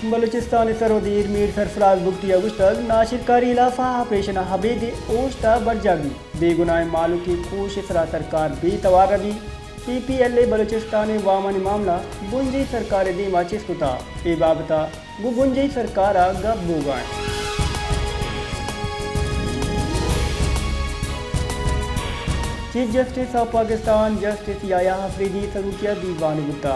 Balochistan सरवदीर Mir Sarfaraz Bugti अगुश्तक नाशिरकारी इलाफा operation हबीद ओस्टा बरजागी बेगुनाह मालू की कोश सरा सरकार बेतवार रवी PPLA बलूचिस्तान वामन मामला गुंजी सरकार दी माचिस्कुता ए बाबता गुंजी सरकार गब बोगाएं chief justice of Pakistan justice Yahya Afridi सरूकिया दीवान गुप्ता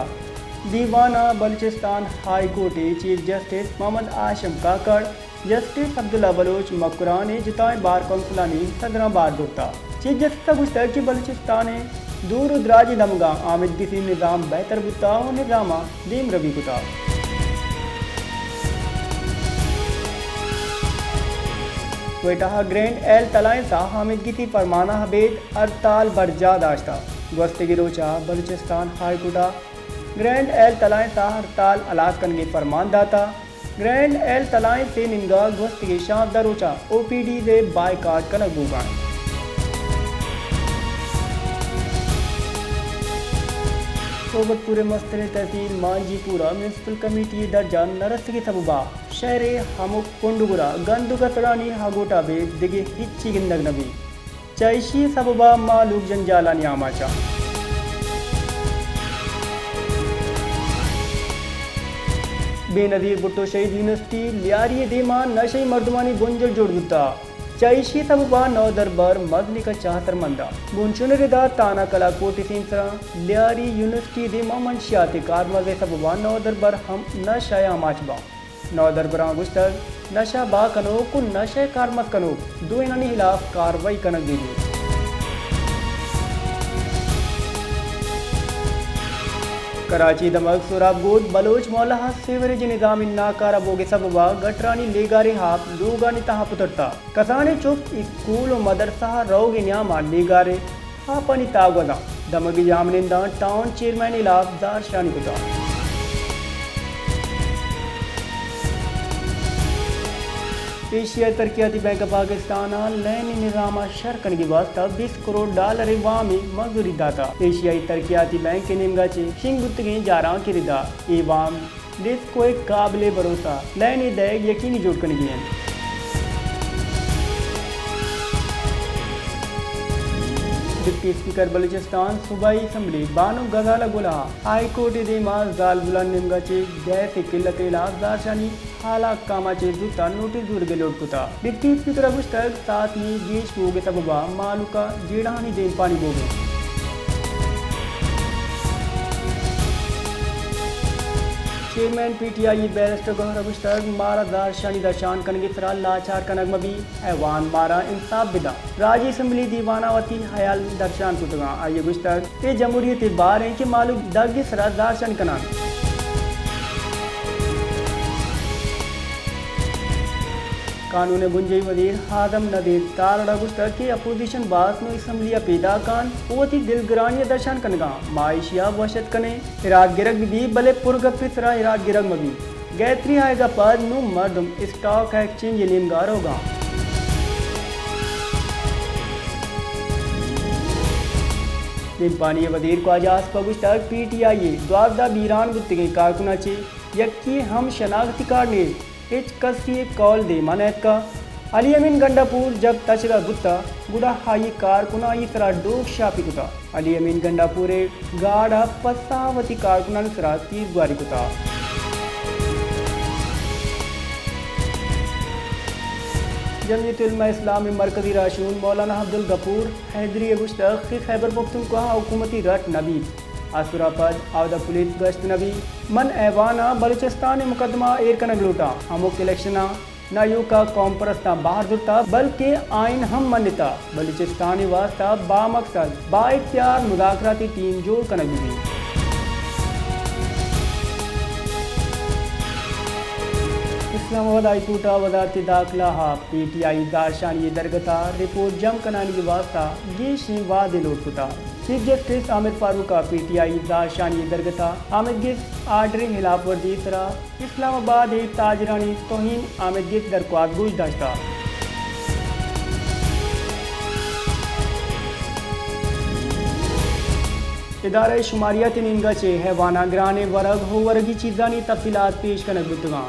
दीवाना Balochistan high court chief justice Muhammad Hashim Kakar justice Abdullah Baloch Makran जिताएं बार कौंसला ने सदरा बार दुर्ता चीफ जस्टिस गुस्तर की बलूचिस्तान दूर दराज दमगा आमिद किसी निज़ाम बेहतर बुता और निज़ामा दीम रवि कुता कोयटा ग्रैंड एल तलायसा हामिद गिती फरमाना हबेद हड़ताल बरजा दाश्ता गश्त गिरोचा बलूचिस्तान हाई कोर्टा ग्रैंड एल तलायसा हड़ताल अलाक करने फरमान दाता ग्रैंड एल तलाय से निंगा गश्त के शाम दरोचा OPD से बायकाट कनक बुगाएं सोबतपुर मस्तर तहसील मांझीपुरा म्यूनसिपल कमेटी दर्जा नरस्त की सबबा शहर हमुक कुंडुगुरा गंदुगा तड़ानी हागोटा बेद दिगे हिच्ची गिंदग नबी चैशी सबबा मालूक जंजाला नियामाचा बेनजीर भुट्टो शहीद यूनिवर्सिटी लियारी देमा नशे मर्दमानी गुंजल जोड़गुता चैशी सबबा नौ दरबार मदनी का 74 मंदा गुंचुनरिदा ताना कला कोटि सिंसरा लियारी यूनिवर्सिटी देमा मंशियाती कारमजे सबबा नौ दरबार हम नशाया माचबा नौ दरबार गुस्तर नशा बा कनो को नशे कारमत कनो दो इनानी खिलाफ कार्रवाई कनक दीजिए कराची दमक सोराबगोद बलोच मौला सेवरेज निज़ाम नाकारा बोगे सबबा गटरानी लेगारे हाप लोगानी तहा पुतरता कसाने चुप स्कूल और मदरसा रोगे न्यामा लेगारे हापानी तागवदा दमगी जामनिंदा टाउन चेयरमैन इलाफ दार शानी कुता एशियाई तरक्याती बैंक पाकिस्तान लैन निज़ाम शरकन की वास्ता 20 करोड़ डॉलर वामी मंजूरी दाता एशियाई तरक्याती बैंक के निमगाचे शिंगुत्तगी जारा की रिदा एवाम देश को एक काबिल भरोसा लैन दैग यकीनी जोड़ कर गए डिप्टी स्पीकर बलूचिस्तान सूबाई असम्बली बानो गजाला गुला हाई कोर्ट दिमाग जाल बुलान निमगाचे गैस किल्लत इलाज दारशानी हाला कामाचे जुता नोटिस दूर गेलोड कुता डिप्टी स्पीकर गुस्तर साथ ही बीच बोगे सबबा मालूका जेड़ानी देन पानी बोगे चेयरमैन PTI बैरिस्टर गौहर गुस्तर मारा दार शानी दर्शान कनगे सरा लाचार कनग मबी ऐवान मारा इंसाफ बिदा राजी असम्बली दीवानावती हयाल दर्शान कुतगा आइए गुस्तर ते जमहूरियत बार है कि मालूम दर्ग सरा दारशान कनान कानून गुंजई वजीर हादम नदीर तारड़ा गुस्तर के अपोजिशन बास नो असम्बलिया पैदा कान ओती दिलगरानी दर्शन कनगा माइशिया वशत कने इराद गिरग भी भले पुरगफिसरा इराद गिरग मबी गैत्री आएगा पद नु मर्दम स्टॉक एक्सचेंज निमगार होगा दिन पानी वजीर को आजाज पगुस्तर PTI द्वारदा बीरान गुत्तगे कारकुनाचे यक्की हम शनाख्ती कार्ड ने हिच कसी कॉल दे मानैत का अली अमीन गंडापुर जब तचरा गुत्ता गुड़ा हाई कारकुना सरा डोक शापी कुता अली अमीन गंडापुरे गाढ़ा पसावती कारकुना सरा तीर गुआरी कुता जमीयत उलमा इस्लामी मरकजी राशून मौलाना अब्दुल गफूर हैदरी गुश्तख खैबर पख्तूनख्वा हुकूमती रट नबीद आसुरापद आवदा पुलिस गश्त नबी मन ऐवाना बलूचिस्तान मुकदमा एर कनक लूटा हमोक इलेक्शना न यू का कौम परस्ता बाहर जुड़ता बल्कि आइन हम मन्यता बलूचिस्तानी वास्ता बामकसद बाइख्तियार मुज़ाकराती टीम जोड़ कनक दी इस्लामाबाद हाईकोर्टा वजारती दाखिला PTI दारशानी दरगता रिपोर्ट जम कनानी की वास्ता ये शी वादे लोट कुता चीफ जस्टिस आमिर फारूका PTI दारशानी दरगता आमिद गिस आर्डर खिलाफ वर्जी सरा इस्लामाबाद ताजरानी तोहिन आमिद गिस दरख्वास्त गुज दाश्ता इदारे शुमारियात निंगा चे हैवाना ग्राने वरग हो वरगी चीज़ानी तफसीलात पेश कनक बुतगा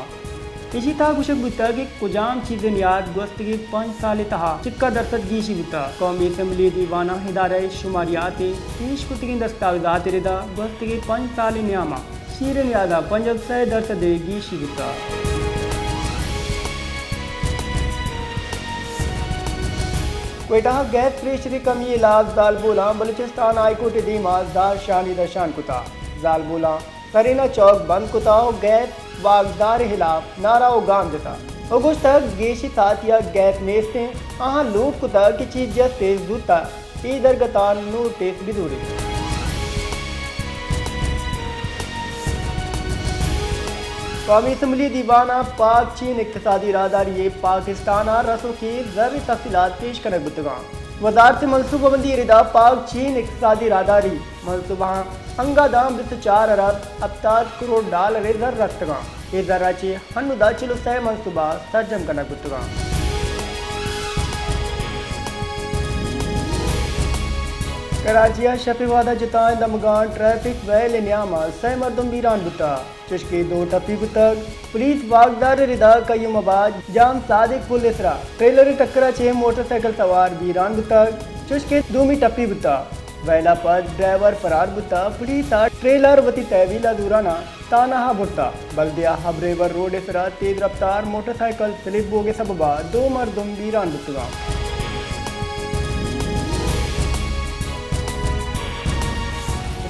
इसी था कुशक बुता कि कुजाम चीज़ें याद गोस्त की 5 साल तहा चिक्का दरसद गीशी बुता कौमी असम्बली दीवाना इदारे शुमारियात पेश कुतगी दस्तावेजात रिदा गोस्त की 5 साल न्यामा शीरन यादा 500 दरसद गीशी बुता क्वेटा गैस प्रेशरी कमी इलाज जालबोला बलूचिस्तान हाईकोर्ट दीमास दार शानी दर्शान कुता जालबोला सरीना चौक बंद कुता गैस वागदार खिलाफ नारा गाम जता अगुस्त तक गेशी तातिया गैस नेस्ते आहा लूट कुता कि चीफ जस्टिस दूता इधर गतान नोटिस बिदूरी कौमी असम्बली दीवाना पाक चीन इक्तिसादी राहदारी पाकिस्तान रसों की ज़रूरी तफसीलात पेश करने बुतगा वजारत मनसूबाबंदी रिदा पाक चीन इक्तिसादी राहदारी मनसूबा अंगादाम 4 अरब 70 करोड़ डॉलर जर रखतगा ये जराचे हनुदा चिलो सह मनसूबा सर्जम करने बुतगा कराचिया शफीवादा जताए दमगान ट्रैफिक वैल न्यामा सह मरदम बीरान बुता चुशके 2 टप्पी बुतक पुलिस वागदार रिदा कयूमाबाद जाम सादिक पुलिसरा ट्रेलर टक्करा चे मोटरसाइकिल सवार बीरान बुतक चुशके 2 टप्पी बुता वैला पर ड्राइवर फरार बुता पुलिस ट्रेलर वती तहवीला दूराना तानाहा बुता बल्दिया हबरेवर रोड इसरा तेज रफ्तार मोटरसाइकिल स्लिप बोगे सबबा 2 मरदम बीरान बुतगा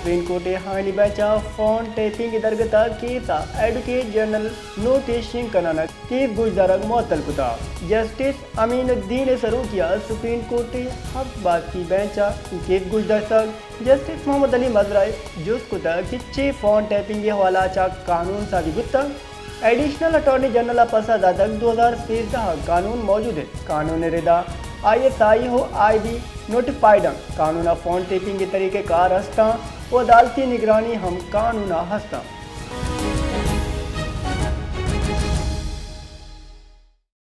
सुप्रीम कोर्ट हानी बैचा फोन टैपिंग दरगता केसा एडवोकेट जनरल नोटिशिंग कनाना केस गुजदारक मअतल कुता जस्टिस अमीनुद्दीन सरूकिया सुप्रीम कोर्ट हक बात की बेंचा केस गुजदार तक जस्टिस मोहम्मद अली मजराई जुस कुता कि फोन टैपिंग के हवाला चा कानून साजी गुत्ता एडिशनल अटॉर्नी जनरल पसा दादक 2013 कानून मौजूद है कानून रिदा ISI हो ID नोटिफाइड कानूना फोन टेपिंग के तरीके कार हस्ता वो अदालती निगरानी हम कानूना हस्ता